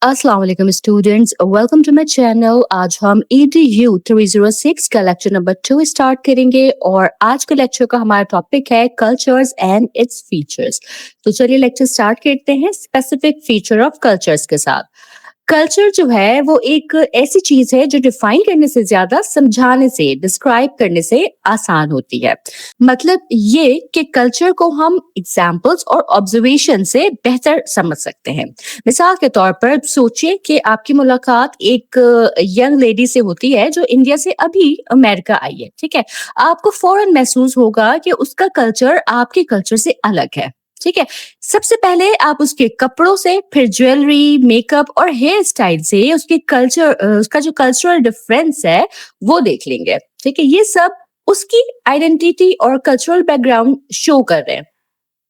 अस्सलाम वालेकुम students, welcome to my channel. आज हम EDU 306 का लेक्चर नंबर 2 स्टार्ट करेंगे और आज के लेक्चर का हमारा टॉपिक है कल्चर्स एंड इट्स फीचर्स। तो चलिए लेक्चर स्टार्ट करते हैं स्पेसिफिक फीचर ऑफ कल्चर्स के साथ। कल्चर जो है वो एक ऐसी चीज है जो डिफाइन करने से ज्यादा समझाने से, डिस्क्राइब करने से आसान होती है। मतलब ये कि कल्चर को हम एग्जाम्पल्स और ऑब्जर्वेशन से बेहतर समझ सकते हैं। मिसाल के तौर पर सोचिए कि आपकी मुलाकात एक यंग लेडी से होती है जो इंडिया से अभी अमेरिका आई है, ठीक है। आपको फौरन महसूस होगा कि उसका कल्चर आपके कल्चर से अलग है, ठीक है। सबसे पहले आप उसके कपड़ों से, फिर ज्वेलरी, मेकअप और हेयर स्टाइल से उसके उसका जो कल्चरल डिफरेंस है वो देख लेंगे, ठीक है। ये सब उसकी आइडेंटिटी और कल्चरल बैकग्राउंड शो कर रहे हैं,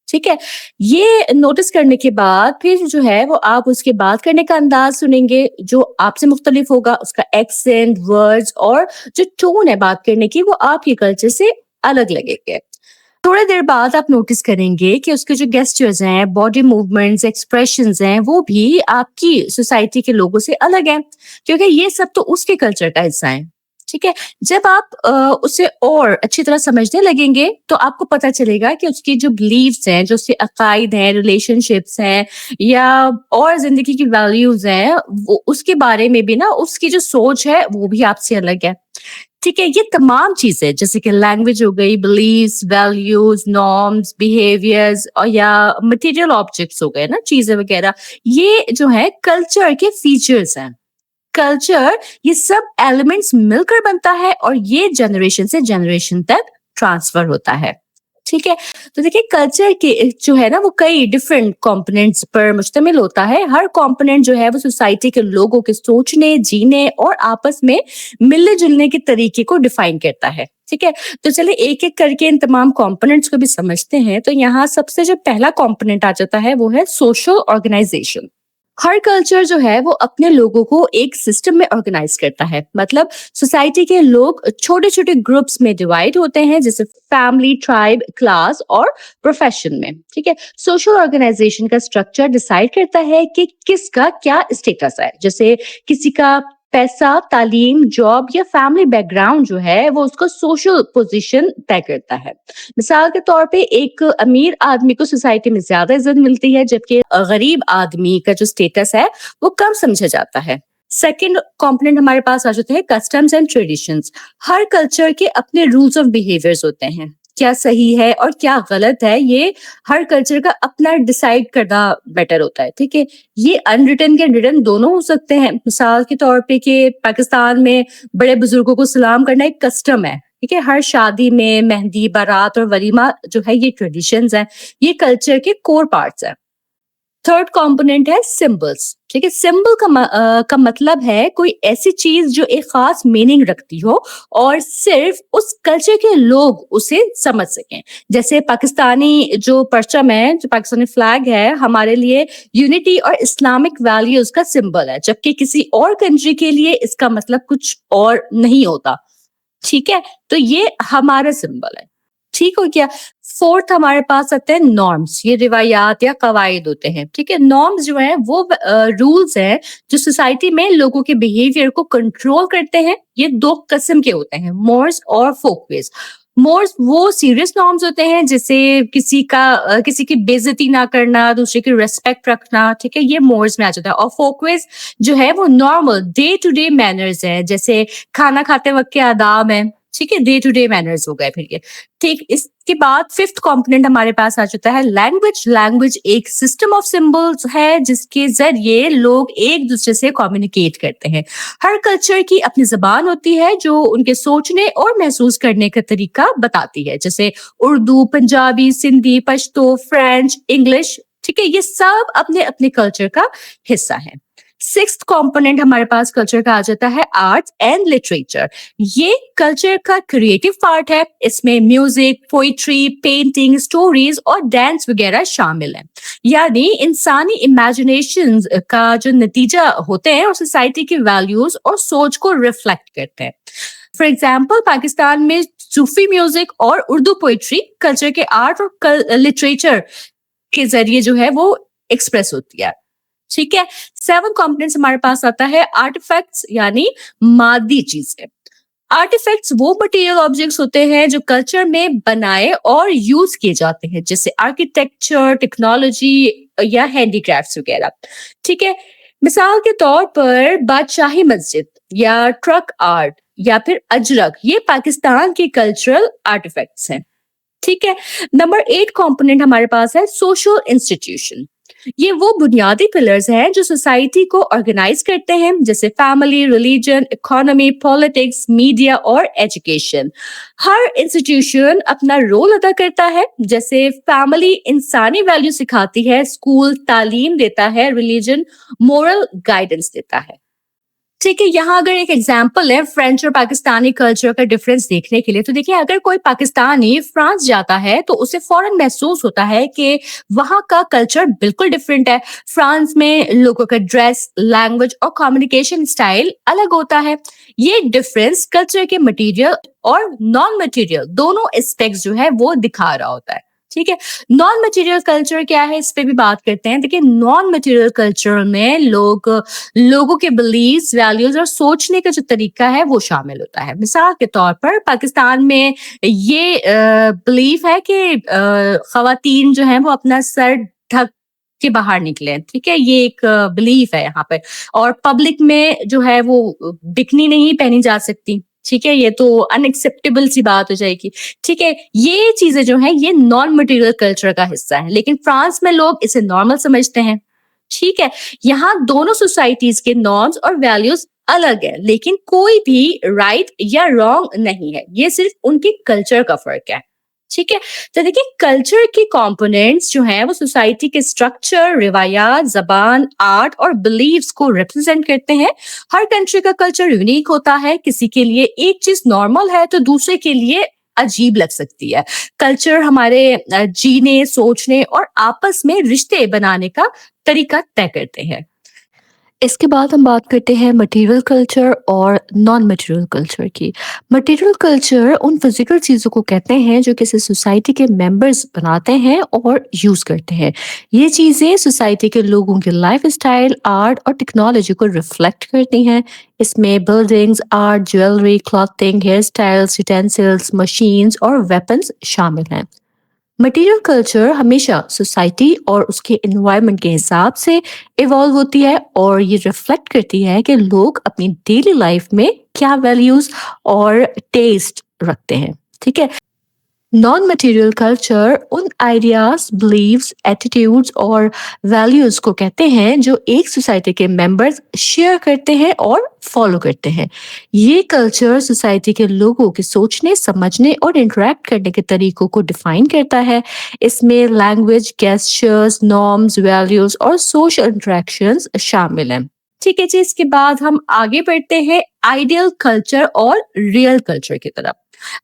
ठीक है। ये नोटिस करने के बाद फिर जो है वो आप उसके बात करने का अंदाज सुनेंगे जो आपसे मुख्तलिफ होगा। उसका एक्सेंट, वर्ड्स और जो टोन है बात करने की वो आपके कल्चर से अलग लगेंगे। थोड़ी देर बाद आप नोटिस करेंगे कि उसके जो गेस्चर्स हैं, बॉडी मूवमेंट्स, एक्सप्रेशंस हैं, वो भी आपकी सोसाइटी के लोगों से अलग हैं, क्योंकि ये सब तो उसके कल्चर का हिस्सा है, ठीक है। जब आप उसे और अच्छी तरह समझने लगेंगे तो आपको पता चलेगा कि उसकी जो बिलीव्स हैं, जो उसके अकायद हैं, रिलेशनशिप्स हैं या और जिंदगी की वैल्यूज हैं, वो उसके बारे में भी ना उसकी जो सोच है वो भी आपसे अलग है, ठीक है। ये तमाम चीजें जैसे कि लैंग्वेज हो गई, बिलीव्स, वैल्यूज, नॉर्म्स, बिहेवियर्स और या मटेरियल ऑब्जेक्ट्स हो गए ना, चीजें वगैरह, ये जो है कल्चर के फीचर्स हैं। कल्चर ये सब एलिमेंट्स मिलकर बनता है और ये जनरेशन से जनरेशन तक ट्रांसफर होता है, ठीक है। तो देखिए कल्चर के जो है ना वो कई डिफरेंट कंपोनेंट्स पर मुश्तमिल होता है। हर कंपोनेंट जो है वो सोसाइटी के लोगों के सोचने, जीने और आपस में मिलने जुलने के तरीके को डिफाइन करता है, ठीक है। तो चलिए एक एक करके इन तमाम कंपोनेंट्स को भी समझते हैं। तो यहाँ सबसे जो पहला कंपोनेंट आ जाता है वो है सोशल ऑर्गेनाइजेशन। हर कल्चर जो है वो अपने लोगों को एक सिस्टम में ऑर्गेनाइज करता है। मतलब सोसाइटी के लोग छोटे छोटे ग्रुप्स में डिवाइड होते हैं, जैसे फैमिली, ट्राइब, क्लास और प्रोफेशन में, ठीक है। सोशल ऑर्गेनाइजेशन का स्ट्रक्चर डिसाइड करता है कि किसका क्या स्टेटस है। जैसे किसी का पैसा, तालीम, जॉब या फैमिली बैकग्राउंड जो है वो उसको सोशल पोजीशन तय करता है। मिसाल के तौर पे एक अमीर आदमी को सोसाइटी में ज्यादा इज्जत मिलती है, जबकि गरीब आदमी का जो स्टेटस है वो कम समझा जाता है। सेकेंड कंपोनेंट हमारे पास आ जाते हैं customs and traditions. Her culture के अपने रूल्स ऑफ बिहेवियर्स होते हैं। क्या सही है और क्या गलत है ये हर कल्चर का अपना डिसाइड करना बेटर होता है, ठीक है। ये अनरिटन के रिटन दोनों हो सकते हैं। मिसाल के तौर पे कि पाकिस्तान में बड़े बुजुर्गों को सलाम करना एक कस्टम है, ठीक है। हर शादी में मेहंदी, बारात और वलीमा जो है ये ट्रेडिशंस हैं, ये कल्चर के कोर पार्ट्स हैं। थर्ड कंपोनेंट है सिंबल्स, ठीक है। सिंबल का मतलब है कोई ऐसी चीज जो एक खास मीनिंग रखती हो और सिर्फ उस कल्चर के लोग उसे समझ सकें। जैसे पाकिस्तानी जो परचम है, जो पाकिस्तानी फ्लैग है, हमारे लिए यूनिटी और इस्लामिक वैल्यूज का सिंबल है, जबकि किसी और कंट्री के लिए इसका मतलब कुछ और नहीं होता, ठीक है। तो ये हमारा सिंबल है, ठीक हो गया। फोर्थ हमारे पास आते हैं नॉर्म्स। ये रिवायात या कवायद होते हैं, ठीक है। नॉर्म्स जो है वो रूल्स हैं जो सोसाइटी में लोगों के बिहेवियर को कंट्रोल करते हैं। ये दो किस्म के होते हैं, मोर्स और फोकवेज। मोर्स वो सीरियस नॉर्म्स होते हैं, जैसे किसी की बेइज्जती ना करना, दूसरे की रेस्पेक्ट रखना, ठीक है, ये मोर्स में आ जाता है। और फोकवेज जो है वो normal day to day manners है, जैसे खाना खाते वक्त के आदाब है, ठीक है, डे टू डे मैनर्स हो गए फिर ये, ठीक। इसके बाद फिफ्थ कंपोनेंट हमारे पास आ जाता है लैंग्वेज। लैंग्वेज एक सिस्टम ऑफ सिंबल्स है जिसके जरिए लोग एक दूसरे से कम्युनिकेट करते हैं। हर कल्चर की अपनी जबान होती है जो उनके सोचने और महसूस करने का तरीका बताती है, जैसे उर्दू, पंजाबी, सिंधी, पश्तो, फ्रेंच, इंग्लिश, ठीक है। ये सब अपने अपने कल्चर का हिस्सा है। सिक्स्थ कंपोनेंट हमारे पास कल्चर का आ जाता है आर्ट्स एंड लिटरेचर। ये कल्चर का क्रिएटिव पार्ट है। इसमें म्यूजिक, पोइट्री, पेंटिंग, स्टोरीज और डांस वगैरह शामिल है। यानी इंसानी इमेजिनेशन का जो नतीजा होते हैं और सोसाइटी की वैल्यूज और सोच को रिफ्लेक्ट करते हैं। फॉर एग्जाम्पल पाकिस्तान में सूफी म्यूजिक और उर्दू पोइट्री कल्चर के आर्ट और लिटरेचर के जरिए जो है वो एक्सप्रेस होती है, ठीक है। 7 कॉम्पोनेंट्स हमारे पास आता है आर्टिफैक्ट्स यानी मादी चीजें। आर्टिफैक्ट्स वो मटेरियल ऑब्जेक्ट्स होते हैं जो कल्चर में बनाए और यूज किए जाते हैं, जैसे आर्किटेक्चर, टेक्नोलॉजी या हैंडीक्राफ्ट्स वगैरह। ठीक है। मिसाल के तौर पर बादशाही मस्जिद या ट्रक आर्ट या फिर अजरक, ये पाकिस्तान के कल्चरल आर्टिफैक्ट्स हैं। ठीक है। नंबर 8 कंपोनेंट हमारे पास है सोशल इंस्टीट्यूशन। ये वो बुनियादी पिलर्स हैं जो सोसाइटी को ऑर्गेनाइज करते हैं, जैसे family, religion, economy, politics, media और एजुकेशन। हर इंस्टीट्यूशन अपना रोल अदा करता है, जैसे फैमिली इंसानी वैल्यू सिखाती है, स्कूल तालीम देता है, रिलीजन मोरल गाइडेंस देता है। ठीक है। यहाँ अगर एक एग्जाम्पल है फ्रेंच और पाकिस्तानी कल्चर का डिफरेंस देखने के लिए, तो देखिए अगर कोई पाकिस्तानी फ्रांस जाता है तो उसे फौरन महसूस होता है कि वहाँ का कल्चर बिल्कुल डिफरेंट है। फ्रांस में लोगों का ड्रेस, लैंग्वेज और कम्युनिकेशन स्टाइल अलग होता है। ये डिफरेंस कल्चर के मटेरियल और नॉन मटेरियल दोनों एस्पेक्ट्स जो है वो दिखा रहा होता है। ठीक है। नॉन मटेरियल कल्चर क्या है, इस पे भी बात करते हैं। देखिए नॉन मटेरियल कल्चर में लोगों के बिलीव्स, वैल्यूज और सोचने का जो तरीका है वो शामिल होता है। मिसाल के तौर पर पाकिस्तान में ये बिलीफ है कि खवातीन जो है वो अपना सर ढक के बाहर निकले। ठीक है। ये एक बिलीफ है यहाँ पे। और पब्लिक में जो है वो बिकनी नहीं पहनी जा सकती। ठीक है। ये तो अनएक्सेप्टेबल सी बात हो जाएगी। ठीक है। ये चीजें जो है ये नॉन मटेरियल कल्चर का हिस्सा है, लेकिन फ्रांस में लोग इसे नॉर्मल समझते हैं। ठीक है। यहाँ दोनों सोसाइटीज के नॉर्म्स और वैल्यूज अलग है, लेकिन कोई भी राइट या रॉन्ग नहीं है, ये सिर्फ उनके कल्चर का फर्क है। ठीक है। तो देखिए कल्चर के कंपोनेंट्स जो हैं वो सोसाइटी के स्ट्रक्चर, रिवायात, जबान, आर्ट और बिलीव्स को रिप्रेजेंट करते हैं। हर कंट्री का कल्चर यूनिक होता है। किसी के लिए एक चीज नॉर्मल है तो दूसरे के लिए अजीब लग सकती है। कल्चर हमारे जीने, सोचने और आपस में रिश्ते बनाने का तरीका तय करते हैं। इसके बाद हम बात करते हैं मटेरियल कल्चर और नॉन मटेरियल कल्चर की। मटेरियल कल्चर उन फिजिकल चीज़ों को कहते हैं जो किसी सोसाइटी के मेंबर्स बनाते हैं और यूज़ करते हैं। ये चीज़ें सोसाइटी के लोगों के लाइफ स्टाइल, आर्ट और टेक्नोलॉजी को रिफ्लेक्ट करती हैं। इसमें buildings, art, jewellery, clothing, hair styles, utensils, machines और वेपन्स शामिल हैं। मटेरियल कल्चर हमेशा सोसाइटी और उसके एनवायरनमेंट के हिसाब से इवॉल्व होती है और ये रिफ्लेक्ट करती है कि लोग अपनी डेली लाइफ में क्या वैल्यूज और टेस्ट रखते हैं। ठीक है। नॉन मटेरियल कल्चर उन आइडियाज, बिलीव्स, एटीट्यूड्स और वैल्यूज को कहते हैं जो एक सोसाइटी के मेंबर्स शेयर करते हैं और फॉलो करते हैं। ये कल्चर सोसाइटी के लोगों के सोचने, समझने और इंटरेक्ट करने के तरीकों को डिफाइन करता है। इसमें लैंग्वेज, गेस्चर्स, नॉर्म्स, वैल्यूज और सोशल इंटरेक्शंस शामिल हैं। ठीक है जी। इसके बाद हम आगे बढ़ते हैं आइडियल कल्चर और रियल कल्चर की तरफ।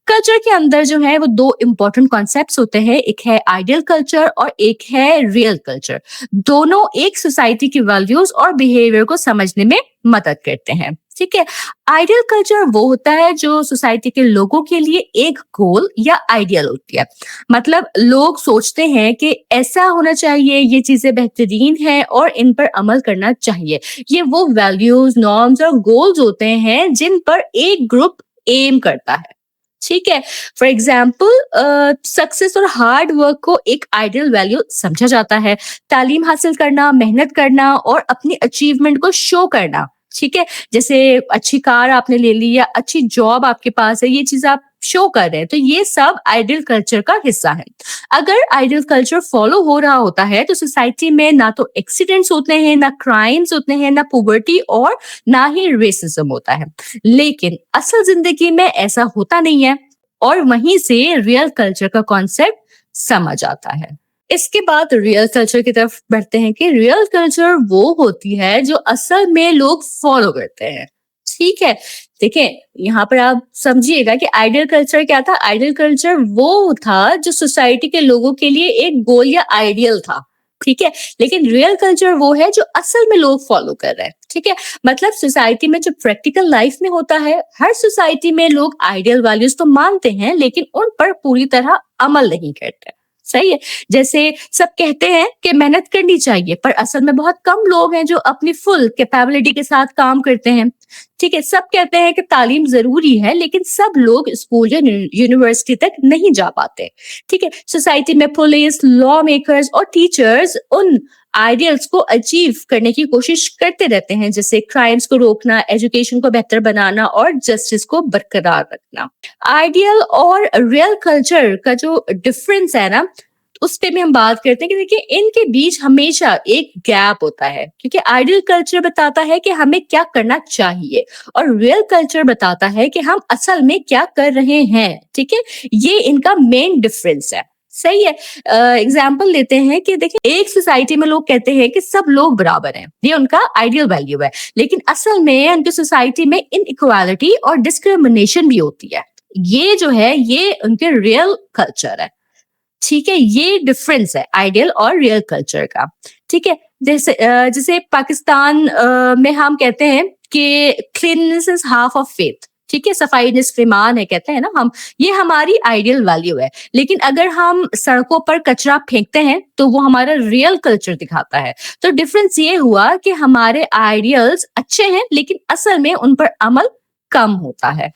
कल्चर के अंदर जो है वो दो इंपॉर्टेंट कॉन्सेप्ट्स होते हैं, एक है आइडियल कल्चर और एक है रियल कल्चर। दोनों एक सोसाइटी की वैल्यूज और बिहेवियर को समझने में मदद करते हैं। ठीक है। आइडियल कल्चर वो होता है जो सोसाइटी के लोगों के लिए एक गोल या आइडियल होती है। मतलब लोग सोचते हैं कि ऐसा होना चाहिए, ये चीजें बेहतरीन है और इन पर अमल करना चाहिए। ये वो वैल्यूज, नॉर्म्स और गोल्स होते हैं जिन पर एक ग्रुप एम करता है। ठीक है। फॉर एग्जाम्पल सक्सेस और हार्ड वर्क को एक आइडियल वैल्यू समझा जाता है। तालीम हासिल करना, मेहनत करना और अपनी अचीवमेंट को शो करना। ठीक है। जैसे अच्छी कार आपने ले ली या अच्छी जॉब आपके पास है, ये चीज आप शो कर रहे हैं, तो ये सब आइडियल कल्चर का हिस्सा है। अगर आइडियल कल्चर फॉलो हो रहा होता है तो सोसाइटी में ना तो एक्सीडेंट्स होते हैं, ना क्राइम्स होते हैं, ना पॉवर्टी और ना ही रेसिज्म होता है। लेकिन असल जिंदगी में ऐसा होता नहीं है और वहीं से रियल कल्चर का कॉन्सेप्ट समझ आता है। इसके बाद रियल कल्चर की तरफ बढ़ते हैं कि रियल कल्चर वो होती है जो असल में लोग फॉलो करते हैं। ठीक है। देखिए यहाँ पर आप समझिएगा कि आइडियल कल्चर क्या था। आइडियल कल्चर वो था जो सोसाइटी के लोगों के लिए एक गोल या आइडियल था। ठीक है। लेकिन रियल कल्चर वो है जो असल में लोग फॉलो कर रहे हैं। ठीक है। मतलब सोसाइटी में जो प्रैक्टिकल लाइफ में होता है, हर सोसाइटी में लोग आइडियल वैल्यूज तो मानते हैं लेकिन उन पर पूरी तरह अमल नहीं करते। सही है। जैसे सब कहते हैं कि मेहनत करनी चाहिए, पर असल में बहुत कम लोग हैं जो अपनी फुल कैपेबिलिटी के साथ काम करते हैं। ठीक है, सब कहते हैं कि तालीम जरूरी है, लेकिन सब लोग स्कूल या यूनिवर्सिटी तक नहीं जा पाते। ठीक है, सोसाइटी में पुलिस, लॉ मेकर्स और टीचर्स उन आइडियल्स को अचीव करने की कोशिश करते रहते हैं, जैसे क्राइम्स को रोकना, एजुकेशन को बेहतर बनाना और जस्टिस को बरकरार रखना। आइडियल और रियल कल्चर का जो डिफरेंस है ना, उस पे भी हम बात करते हैं कि देखिए इनके बीच हमेशा एक गैप होता है, क्योंकि आइडियल कल्चर बताता है कि हमें क्या करना चाहिए और रियल कल्चर बताता है कि हम असल में क्या कर रहे हैं। ठीक है, ये इनका मेन डिफरेंस है। सही है। एग्जाम्पल लेते हैं कि देखिए एक सोसाइटी में लोग कहते हैं कि सब लोग बराबर हैं, ये उनका आइडियल वैल्यू है, लेकिन असल में उनकी सोसाइटी में इनइक्वालिटी और डिस्क्रिमिनेशन भी होती है। ये जो है ये उनके रियल कल्चर है। ठीक है, ये डिफरेंस है आइडियल और रियल कल्चर का। ठीक है, जैसे पाकिस्तान में हम कहते हैं कि cleanness is half of faith. ठीक है, सफाई निस्फ ईमान है कहते हैं ना हम, ये हमारी आइडियल वैल्यू है। लेकिन अगर हम सड़कों पर कचरा फेंकते हैं तो वो हमारा रियल कल्चर दिखाता है। तो डिफरेंस ये हुआ कि हमारे आइडियल्स अच्छे हैं, लेकिन असल में उन पर अमल कम होता है।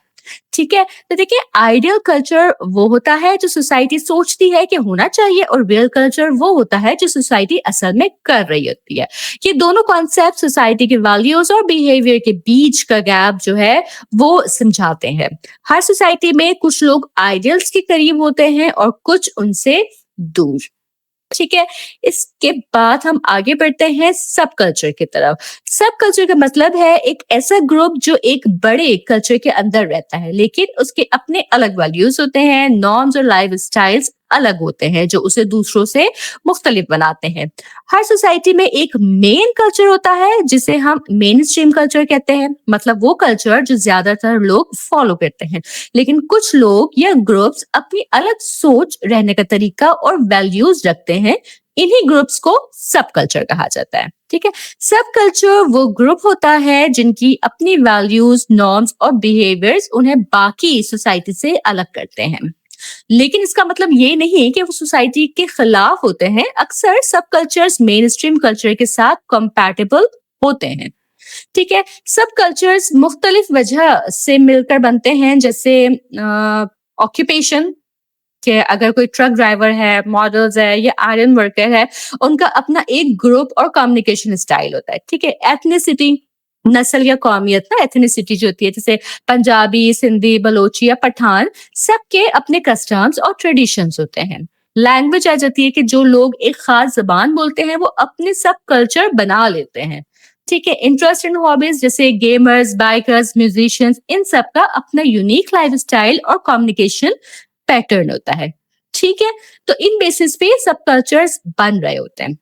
ठीक है, तो देखिए आइडियल कल्चर वो होता है जो सोसाइटी सोचती है कि होना चाहिए, और रियल कल्चर वो होता है जो सोसाइटी असल में कर रही होती है। ये दोनों कॉन्सेप्ट सोसाइटी के वैल्यूज और बिहेवियर के बीच का गैप जो है वो समझाते हैं। हर सोसाइटी में कुछ लोग आइडियल्स के करीब होते हैं और कुछ उनसे दूर। ठीक है, इसके बाद हम आगे बढ़ते हैं सब कल्चर की तरफ। सब कल्चर का मतलब है एक ऐसा ग्रुप जो एक बड़े कल्चर के अंदर रहता है, लेकिन उसके अपने अलग वैल्यूज होते हैं, नॉर्म्स और लाइफ स्टाइल्स अलग होते हैं जो उसे दूसरों से मुख्तलिफ बनाते हैं। हर सोसाइटी में एक मेन कल्चर होता है जिसे हम मेन स्ट्रीम कल्चर कहते हैं, मतलब वो कल्चर जो ज्यादातर लोग फॉलो करते हैं, लेकिन कुछ लोग या ग्रुप्स अपनी अलग सोच, रहने का तरीका और वैल्यूज रखते हैं। इन्हीं ग्रुप्स को सब कल्चर कहा जाता है। ठीक है, सब कल्चर वो ग्रुप होता है जिनकी अपनी वैल्यूज, नॉर्म्स और बिहेवियर्स उन्हें बाकी सोसाइटी से अलग करते हैं। लेकिन इसका मतलब ये नहीं कि वो सोसाइटी के खिलाफ होते हैं। अक्सर सब कल्चर्स मेन स्ट्रीम कल्चर के साथ कंपैटिबल होते हैं। ठीक है, सब कल्चर्स मुख्तलिफ वजह से मिलकर बनते हैं, जैसे ऑक्यूपेशन कि अगर कोई ट्रक ड्राइवर है, मॉडल्स है या आयरन वर्कर है, उनका अपना एक ग्रुप और कम्युनिकेशन स्टाइल होता है। ठीक है, एथनिसिटी, नस्ल या कौमियत ना, एथनिसिटी जो होती है, जैसे पंजाबी, सिंधी, बलोची या पठान, सबके अपने कस्टम्स और ट्रेडिशंस होते हैं। लैंग्वेज आ जाती है कि जो लोग एक खास जबान बोलते हैं वो अपने सब कल्चर बना लेते हैं। ठीक है, इंटरेस्ट एंड हॉबीज जैसे गेमर्स, बाइकर्स, म्यूजिशियंस, इन सब का अपना यूनिक लाइफ स्टाइल और कम्युनिकेशन पैटर्न होता है। ठीक है, तो इन बेसिस पे सब कल्चर्स बन रहे होते हैं।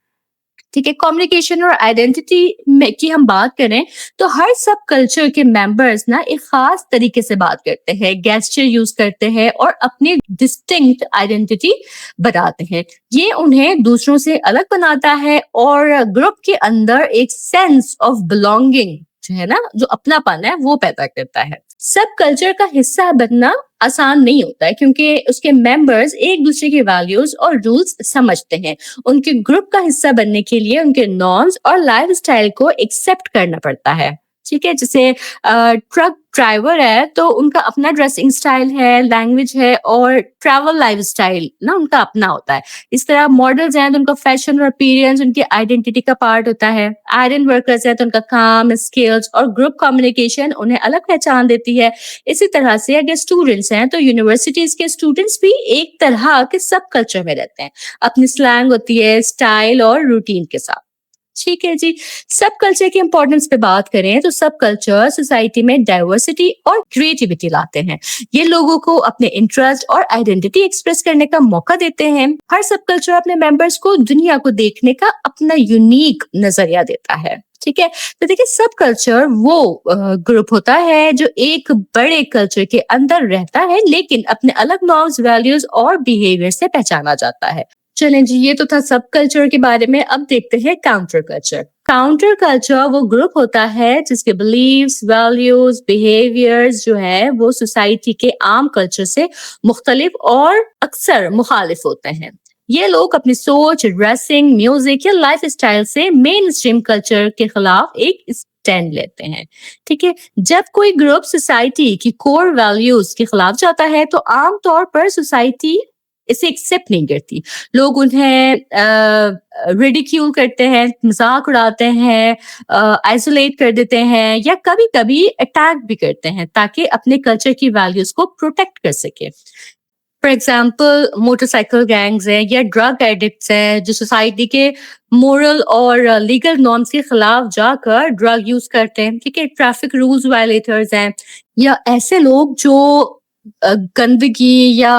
ठीक है, कम्युनिकेशन और आइडेंटिटी में की हम बात करें तो हर सब कल्चर के मेंबर्स ना एक खास तरीके से बात करते हैं, गेस्चर यूज करते हैं और अपनी डिस्टिंक्ट आइडेंटिटी बनाते हैं। ये उन्हें दूसरों से अलग बनाता है और ग्रुप के अंदर एक सेंस ऑफ बिलोंगिंग जो है ना, जो अपनापन है वो पैदा करता है। सब कल्चर का हिस्सा बनना आसान नहीं होता है, क्योंकि उसके मेंबर्स एक दूसरे के वैल्यूज और रूल्स समझते हैं। उनके ग्रुप का हिस्सा बनने के लिए उनके नॉर्म्स और लाइफ स्टाइल को एक्सेप्ट करना पड़ता है। ठीक है, जैसे ट्रक ड्राइवर है तो उनका अपना ड्रेसिंग स्टाइल है, लैंग्वेज है और ट्रैवल लाइफ स्टाइल ना उनका अपना होता है। इस तरह मॉडल्स हैं तो उनका फैशन और अपीयरेंस उनकी आइडेंटिटी का पार्ट होता है। आयरन वर्कर्स हैं तो उनका काम, स्किल्स और ग्रुप कम्युनिकेशन उन्हें अलग पहचान देती है। इसी तरह से अगर स्टूडेंट्स हैं तो यूनिवर्सिटीज के स्टूडेंट्स भी एक तरह के सब कल्चर में रहते हैं, अपनी स्लैंग होती है, स्टाइल और रूटीन के साथ। ठीक है जी, सब कल्चर की इंपॉर्टेंस पे बात करें तो सब कल्चर सोसाइटी में डाइवर्सिटी और क्रिएटिविटी लाते हैं। ये लोगों को अपने इंटरेस्ट और आइडेंटिटी एक्सप्रेस करने का मौका देते हैं। हर सब कल्चर अपने मेंबर्स को दुनिया को देखने का अपना यूनिक नजरिया देता है। ठीक है, तो देखिए सब कल्चर वो ग्रुप होता है जो एक बड़े कल्चर के अंदर रहता है, लेकिन अपने अलग नॉर्म्स, वैल्यूज और बिहेवियर से पहचाना जाता है। चलें जी, ये तो था सब कल्चर के बारे में। अब देखते हैं काउंटर कल्चर। काउंटर कल्चर वो ग्रुप होता है जिसके बिलीव्स, वैल्यूज, बिहेवियर्स जो है वो सोसाइटी के आम कल्चर से मुख्तलिफ और अक्सर मुखालिफ होते हैं। یہ لوگ اپنی سوچ، ڈریسنگ، میوزک یا لائف اسٹائل سے مین اسٹریم کلچر کے خلاف ایک اسٹینڈ لیتے ہیں. ٹھیک ہے. جب کوئی گروپ سوسائٹی کی کور ویلیوز کے خلاف جاتا ہے تو عام طور پر سوسائٹی اسے ایکسیپٹ نہیں کرتی. لوگ انہیں ریڈیکیول کرتے ہیں، مذاق اڑاتے ہیں، آئسولیٹ کر دیتے ہیں یا کبھی کبھی اٹیک بھی کرتے ہیں تاکہ اپنے کلچر کی ویلیوز کو پروٹیکٹ کر سکے. For example motor cycle gangs ہیں یا ڈرگ ایڈکٹس ہیں جو سوسائٹی کے مورل اور لیگل نارمس کے خلاف جا کر ڈرگ یوز کرتے ہیں. ٹھیک ہے. ٹریفک رولز وائلیٹرز ہیں یا ایسے لوگ جو گندگی یا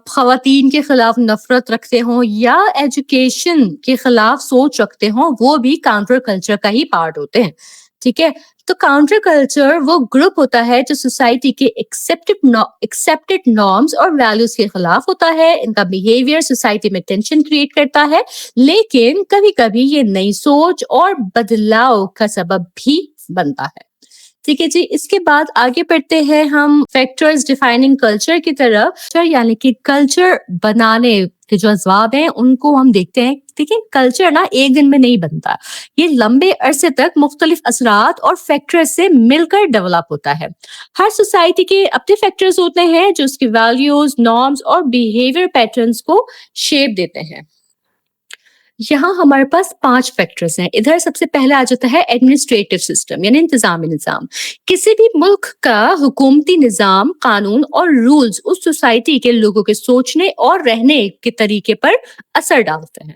خواتین کے خلاف نفرت رکھتے ہوں یا ایجوکیشن کے خلاف سوچ رکھتے ہوں، وہ بھی کاؤنٹر کلچر کا ہی پارٹ ہوتے ہیں. ٹھیک ہے. تو کاؤنٹر کلچر وہ گروپ ہوتا ہے جو سوسائٹی کے ایکسیپٹڈ نارمس اور ویلیوز کے خلاف ہوتا ہے. ان کا بیہیویئر سوسائٹی میں ٹینشن کریٹ کرتا ہے، لیکن کبھی کبھی یہ نئی سوچ اور بدلاؤ کا سبب بھی بنتا ہے. ٹھیک ہے جی. اس کے بعد آگے بڑھتے ہیں ہم فیکٹرز ڈیفائننگ کلچر کی طرف، یعنی کہ کلچر بنانے کے جو اسباب ہیں ان کو ہم دیکھتے ہیں. ٹھیک ہے. کلچر نا ایک دن میں نہیں بنتا، یہ لمبے عرصے تک مختلف اثرات اور فیکٹرز سے مل کر ڈیولپ ہوتا ہے. ہر سوسائٹی کے اپنے فیکٹرز ہوتے ہیں جو اس کی ویلیوز، نارمز اور بیہیویئر پیٹرنز کو شیپ دیتے ہیں. یہاں ہمارے پاس 5 فیکٹرز ہیں. ادھر سب سے پہلے آ جاتا ہے ایڈمنسٹریٹو سسٹم یعنی انتظامی نظام. کسی بھی ملک کا حکومتی نظام، قانون اور رولز اس سوسائٹی کے لوگوں کے سوچنے اور رہنے کے طریقے پر اثر ڈالتے ہیں.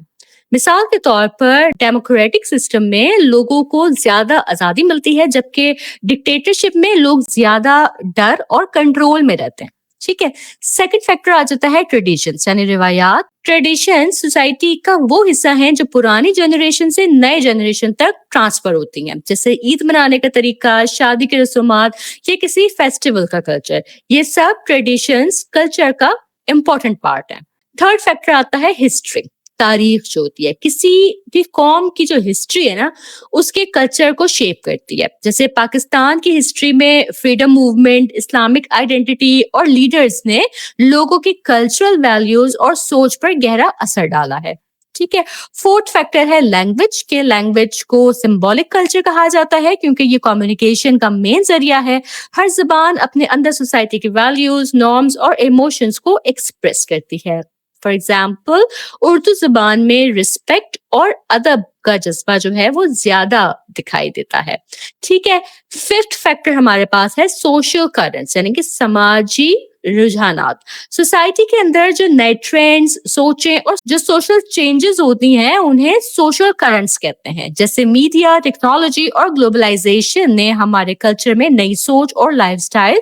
مثال کے طور پر ڈیموکریٹک سسٹم میں لوگوں کو زیادہ آزادی ملتی ہے، جبکہ ڈکٹیٹرشپ میں لوگ زیادہ ڈر اور کنٹرول میں رہتے ہیں. ٹھیک ہے. سیکنڈ فیکٹر آ جاتا ہے ٹریڈیشنز یعنی روایات. ٹریڈیشن سوسائٹی کا وہ حصہ ہیں جو پرانی جنریشن سے نئے جنریشن تک ٹرانسفر ہوتی ہیں، جیسے عید منانے کا طریقہ، شادی کی رسومات یا کسی فیسٹیول کا کلچر. یہ سب ٹریڈیشنز کلچر کا امپورٹنٹ پارٹ ہے. تھرڈ فیکٹر آتا ہے ہسٹری، تاریخ جو ہوتی ہے. کسی بھی قوم کی جو ہسٹری ہے نا اس کے کلچر کو شیپ کرتی ہے. جیسے پاکستان کی ہسٹری میں فریڈم موومنٹ، اسلامک آئیڈینٹی اور لیڈرز نے لوگوں کی کلچرل ویلیوز اور سوچ پر گہرا اثر ڈالا ہے. ٹھیک ہے. فورتھ فیکٹر ہے لینگویج، کہ لینگویج کو سمبولک کلچر کہا جاتا ہے کیونکہ یہ کمیونیکیشن کا مین ذریعہ ہے. ہر زبان اپنے اندر سوسائٹی کی ویلیوز، نارمز اور ایموشنز کو ایکسپریس کرتی ہے. فار ایگزامپل اردو زبان میں رسپیکٹ اور ادب کا جذبہ جو ہے وہ زیادہ دکھائی دیتا ہے. ٹھیک ہے. ففتھ فیکٹر ہمارے پاس ہے سوشل کرنٹس یعنی کہ سماجی رجحانات. سوسائٹی کے اندر جو نئے ٹرینڈز، سوچیں اور جو سوشل چینجز ہوتی ہیں انہیں سوشل کرنٹس کہتے ہیں. جیسے میڈیا، ٹیکنالوجی اور گلوبلائزیشن نے ہمارے کلچر میں نئی سوچ اور لائف سٹائل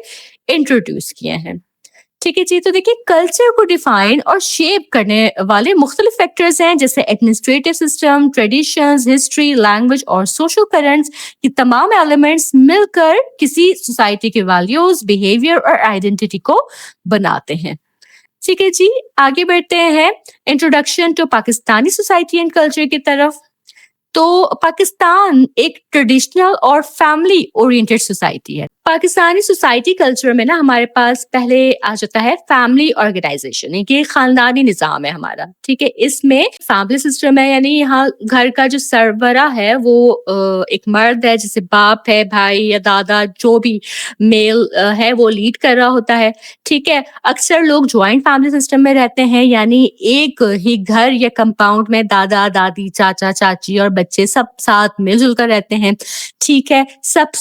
انٹروڈیوس کیے ہیں. ٹھیک ہے جی. تو دیکھیے کلچر کو ڈیفائن اور شیپ کرنے والے مختلف فیکٹرز ہیں جیسے administrative system, traditions, history, language اور سوشل کرنٹس. یہ تمام ایلیمنٹس مل کر کسی سوسائٹی کے ویلیوز، بیہیویئر اور آئیڈینٹی کو بناتے ہیں. ٹھیک ہے جی. آگے بڑھتے ہیں introduction to Pakistani society and culture کی طرف. تو پاکستان ایک ٹریڈیشنل اور فیملی اورینٹڈ سوسائٹی ہے. پاکستانی سوسائٹی کلچر میں نا ہمارے پاس پہلے آ جاتا ہے فیملی آرگنائزیشن، یہ خاندانی نظام ہے ہمارا. ٹھیک ہے. اس میں فیملی سسٹم ہے یعنی یہاں گھر کا جو سربراہ ہے وہ ایک مرد ہے، جیسے باپ ہے، بھائی یا دادا جو بھی میل ہے وہ لیڈ کر رہا ہوتا ہے. ٹھیک ہے. اکثر لوگ جوائنٹ فیملی سسٹم میں رہتے ہیں یعنی ایک ہی گھر یا کمپاؤنڈ میں دادا، دادی، چاچا، چاچی اور بچے سب ساتھ مل جل کر رہتے ہیں. ٹھیک ہے. سب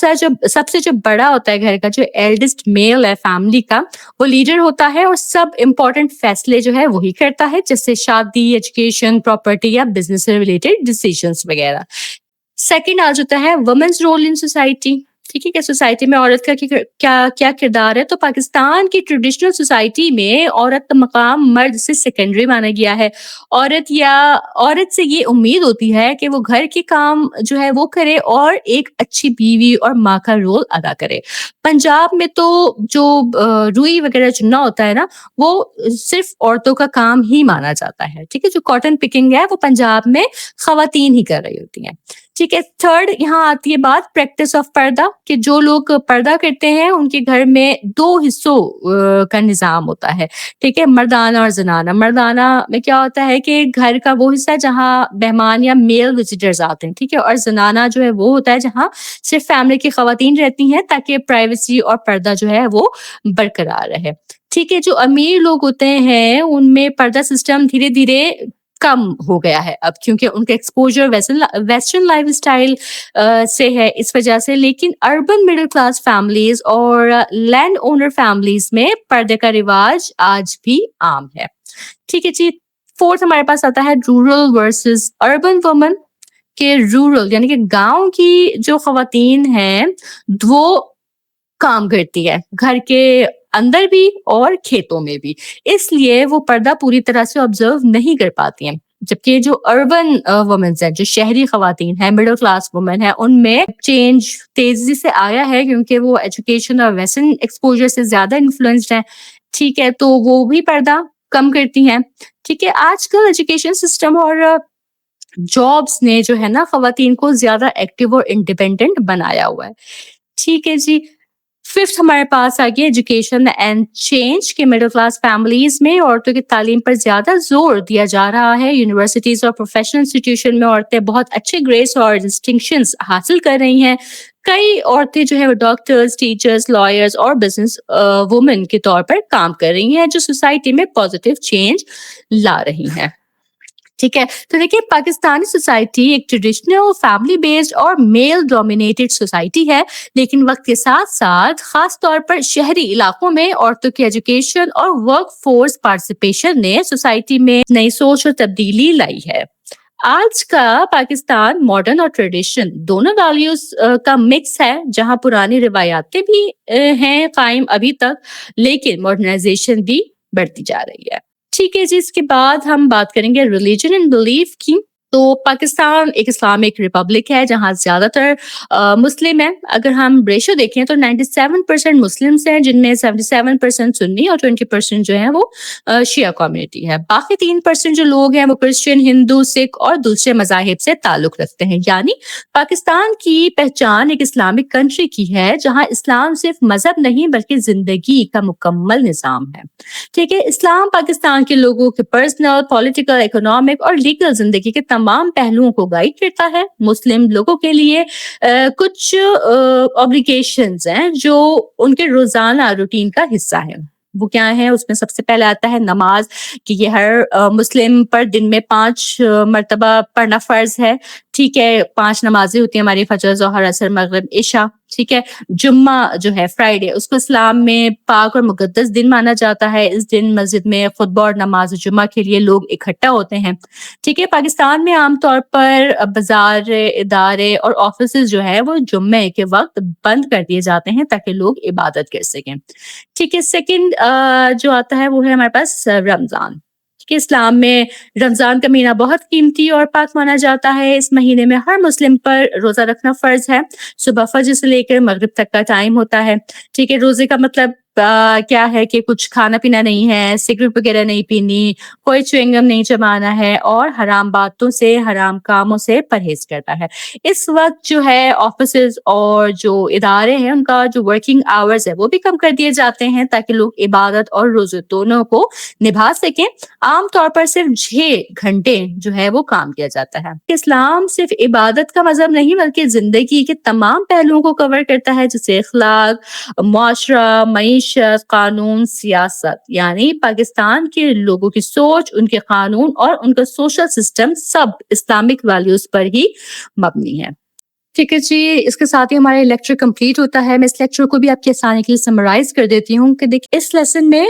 سے جو بڑا ہوتا ہے گھر کا، جو ایلڈسٹ میل ہے فیملی کا، وہ لیڈر ہوتا ہے اور سب امپورٹنٹ فیصلے جو ہے وہی کرتا ہے، جیسے شادی، ایجوکیشن، پراپرٹی یا بزنس سے ریلیٹڈ ڈیسیژنز وغیرہ. سیکنڈ آ جاتا ہے وومنز رول ان سوسائٹی. ٹھیک ہے. کہ سوسائٹی میں عورت کا کیا کردار ہے. تو پاکستان کی ٹریڈیشنل سوسائٹی میں عورت کا مقام مرد سے سیکنڈری مانا گیا ہے. عورت سے یہ امید ہوتی ہے کہ وہ گھر کے کام جو ہے وہ کرے اور ایک اچھی بیوی اور ماں کا رول ادا کرے. پنجاب میں تو جو روئی وغیرہ چننا ہوتا ہے نا وہ صرف عورتوں کا کام ہی مانا جاتا ہے. ٹھیک ہے. جو کاٹن پکنگ ہے وہ پنجاب میں خواتین ہی کر رہی ہوتی ہیں. ٹھیک ہے. تھرڈ یہاں آتی ہے بات پریکٹس آف پردہ کہ جو لوگ پردہ کرتے ہیں ان کے گھر میں دو حصوں کا نظام ہوتا ہے. ٹھیک ہے, مردانہ اور زنانہ. مردانہ میں کیا ہوتا ہے کہ گھر کا وہ حصہ جہاں مہمان یا میل وزٹرز آتے ہیں. ٹھیک ہے, اور زنانہ جو ہے وہ ہوتا ہے جہاں صرف فیملی کی خواتین رہتی ہیں تاکہ پرائیویسی اور پردہ جو ہے وہ برقرار رہے. ٹھیک ہے, جو امیر لوگ ہوتے ہیں ان میں پردہ سسٹم دھیرے دھیرے کم ہو گیا ہے اب, کیونکہ ان کا ایکسپوجر ویسٹرن لائف اسٹائل سے ہے اس وجہ سے. لیکن اربن مڈل کلاس فیملیز اور لینڈ اونر فیملیز میں پردے کا رواج آج بھی عام ہے. ٹھیک ہے جی. فورتھ ہمارے پاس آتا ہے رورل ورسز اربن وومن کہ رورل یعنی کہ گاؤں کی جو خواتین ہیں وہ کام کرتی ہے گھر کے اندر بھی اور کھیتوں میں بھی, اس لیے وہ پردہ پوری طرح سے آبزرو نہیں کر پاتی ہیں. جبکہ جو اربن وومنز ہیں, جو شہری خواتین ہیں, مڈل کلاس وومن ہیں, ان میں چینج تیزی سے آیا ہے کیونکہ وہ ایجوکیشن اور ویسٹرن ایکسپوجر سے زیادہ انفلوئنسڈ ہیں. ٹھیک ہے, تو وہ بھی پردہ کم کرتی ہیں. ٹھیک ہے, آج کل ایجوکیشن سسٹم اور جابس نے جو ہے نا خواتین کو زیادہ ایکٹیو اور انڈیپینڈنٹ بنایا ہوا ہے. ٹھیک ہے جی. ففتھ ہمارے پاس آ گیا ایجوکیشن اینڈ چینج کہ مڈل کلاس فیملیز میں عورتوں کی تعلیم پر زیادہ زور دیا جا رہا ہے. یونیورسٹیز اور پروفیشنل انسٹیٹیوشن میں عورتیں بہت اچھے گریڈس اور ڈسٹنکشنز حاصل کر رہی ہیں. کئی عورتیں جو ہے وہ ڈاکٹرز, ٹیچرز, لائرز اور بزنس وومن کے طور پر کام کر رہی ہیں جو سوسائٹی میں پازیٹیو چینج لا رہی ہیں. ٹھیک ہے, تو دیکھیے پاکستانی سوسائٹی ایک ٹریڈیشنل فیملی بیسڈ اور میل ڈومینیٹڈ سوسائٹی ہے, لیکن وقت کے ساتھ ساتھ خاص طور پر شہری علاقوں میں عورتوں کی ایجوکیشن اور ورک فورس پارٹیسپیشن نے سوسائٹی میں نئی سوچ اور تبدیلی لائی ہے. آج کا پاکستان ماڈرن اور ٹریڈیشن دونوں ویلیوز کا مکس ہے, جہاں پرانی روایاتیں بھی ہیں قائم ابھی تک, لیکن ماڈرنائزیشن بھی بڑھتی جا رہی ہے. ٹھیک ہے جی. اس کے بعد ہم بات کریں گے ریلیجن اینڈ بلیف کی. تو پاکستان ایک اسلامک ریپبلک ہے جہاں زیادہ تر مسلم ہیں. اگر ہم ریشو دیکھیں تو 97% مسلمس ہیں, جن میں 77% سنی اور 20% جو ہے وہ شیعہ کمیونٹی ہے. باقی 3% جو لوگ ہیں وہ کرسچن, ہندو, سکھ اور دوسرے مذاہب سے تعلق رکھتے ہیں. یعنی پاکستان کی پہچان ایک اسلامک کنٹری کی ہے جہاں اسلام صرف مذہب نہیں بلکہ زندگی کا مکمل نظام ہے. ٹھیک ہے, اسلام پاکستان کے لوگوں کے پرسنل, پولیٹیکل, اکنامک اور لیگل زندگی کے تمام پہلوؤں کو گائیڈ کرتا ہے. مسلم لوگوں کے لیے کچھ اوبلیگیشنز ہیں جو ان کے روزانہ روٹین کا حصہ ہیں. وہ کیا ہے؟ اس میں سب سے پہلے آتا ہے نماز, کہ یہ ہر مسلم پر دن میں 5 مرتبہ پڑھنا فرض ہے. ٹھیک ہے, 5 نمازیں ہوتی ہیں ہماری, فجر, ظہر, عصر, مغرب, عشاء. ٹھیک ہے, جمعہ جو ہے فرائیڈے, اس کو اسلام میں پاک اور مقدس دن مانا جاتا ہے. اس دن مسجد میں خطبہ اور نماز جمعہ کے لیے لوگ اکٹھا ہوتے ہیں. ٹھیک ہے, پاکستان میں عام طور پر بازار, ادارے اور آفیسز جو ہے وہ جمعے کے وقت بند کر دیے جاتے ہیں تاکہ لوگ عبادت کر سکیں. ٹھیک ہے, سیکنڈ جو آتا ہے وہ ہے ہمارے پاس رمضان. کہ اسلام میں رمضان کا مہینہ بہت قیمتی اور پاک مانا جاتا ہے. اس مہینے میں ہر مسلم پر روزہ رکھنا فرض ہے. صبح فجر سے لے کر مغرب تک کا ٹائم ہوتا ہے. ٹھیک ہے, روزے کا مطلب کیا ہے کہ کچھ کھانا پینا نہیں ہے, سگریٹ وغیرہ نہیں پینی, کوئی چوئنگم نہیں چبانا ہے اور حرام باتوں سے, حرام کاموں سے پرہیز کرتا ہے. اس وقت جو ہے آفیسز اور جو ادارے ہیں ان کا جو ورکنگ آورز ہے وہ بھی کم کر دیے جاتے ہیں تاکہ لوگ عبادت اور روزے دونوں کو نبھا سکیں. عام طور پر صرف 6 گھنٹے جو ہے وہ کام کیا جاتا ہے. اسلام صرف عبادت کا مذہب نہیں بلکہ زندگی کے تمام پہلوؤں کو کور کرتا ہے, جیسے اخلاق, معاشرہ, معیشت, قانون, سیاست. یعنی پاکستان کے لوگوں کی سوچ, ان کے قانون اور ان کا سوشل سسٹم سب اسلامک ویلیوز پر ہی مبنی ہے. ٹھیک ہے جی, اس کے ساتھ ہی ہمارا لیکچر کمپلیٹ ہوتا ہے. میں اس لیکچر کو بھی آپ کے آسانی کے لیے سمرائز کر دیتی ہوں کہ دیکھیں اس لیسن میں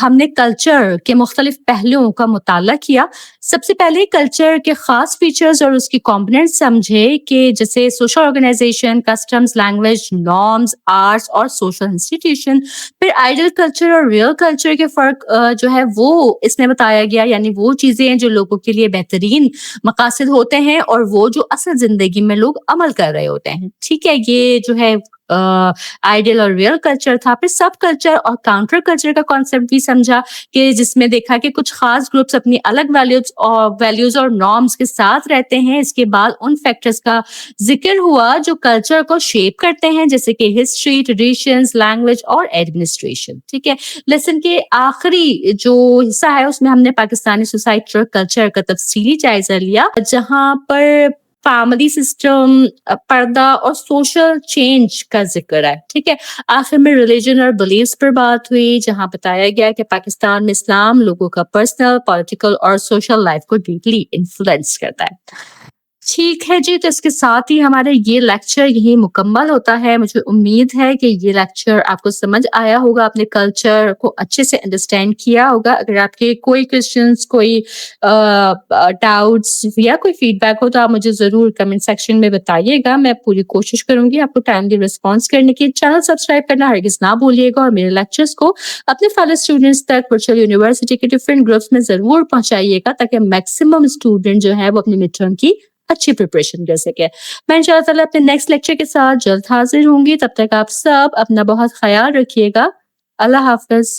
ہم نے کلچر کے مختلف پہلوؤں کا مطالعہ کیا. سب سے پہلے کلچر کے خاص فیچرز اور اس کی کمپوننٹس سمجھے کہ جیسے social organization, customs, language, norms, arts اور سوشل انسٹیٹیوشن. پھر آئیڈل کلچر اور ریئل کلچر کے فرق جو ہے وہ اس میں بتایا گیا, یعنی وہ چیزیں ہیں جو لوگوں کے لیے بہترین مقاصد ہوتے ہیں اور وہ جو اصل زندگی میں لوگ عمل کر رہے ہوتے ہیں. ٹھیک ہے, یہ جو ہے आइडियल और रियल कल्चर था, फिर सब कल्चर और काउंटर कल्चर का कॉन्सेप्ट भी समझा कि जिसमें देखा कि कुछ खास ग्रुप्स अपनी अलग वैल्यूज और नॉर्म्स के साथ रहते हैं। इसके बाद उन फैक्टर्स का जिक्र हुआ जो कल्चर को शेप करते हैं, जैसे कि हिस्ट्री, ट्रेडिशंस, लैंग्वेज और एडमिनिस्ट्रेशन। ठीक है, लेसन के आखिरी जो हिस्सा है उसमें हमने पाकिस्तानी सोसाइटी और कल्चर का तफसीली जायजा लिया, जहां पर फैमिली सिस्टम, पर्दा और सोशल चेंज का जिक्र है। ठीक है, आखिर में रिलीजन और बिलीव्स पर बात हुई, जहां बताया गया कि पाकिस्तान में इस्लाम लोगों का पर्सनल, पॉलिटिकल और सोशल लाइफ को डीपली इन्फ्लुएंस करता है। ठीक है जी, तो इसके साथ ही हमारा ये लेक्चर यही मुकम्मल होता है। मुझे उम्मीद है कि ये लेक्चर आपको समझ आया होगा, आपने कल्चर को अच्छे से अंडरस्टैंड किया होगा। अगर आपके कोई क्वेश्चंस, कोई डाउट्स या कोई फीडबैक हो तो आप मुझे ज़रूर कमेंट सेक्शन में बताइएगा। मैं पूरी कोशिश करूँगी आपको टाइमली रिस्पॉन्स करने की। चैनल सब्सक्राइब करना हरगिज़ ना भूलिएगा और मेरे लेक्चर्स को अपने फेलो स्टूडेंट्स तक वर्चुअल यूनिवर्सिटी के डिफरेंट ग्रुप्स में ज़रूर पहुँचाइएगा, ताकि मैक्सिमम स्टूडेंट जो है वो अपनी मिड टर्म की अच्छी प्रिपरेशन कर सके। मैं इंशाअल्लाह ताला अपने नेक्स्ट लेक्चर के साथ जल्द हाजिर होंगी। तब तक आप सब अपना बहुत ख्याल रखिएगा। अल्लाह हाफ़िज़।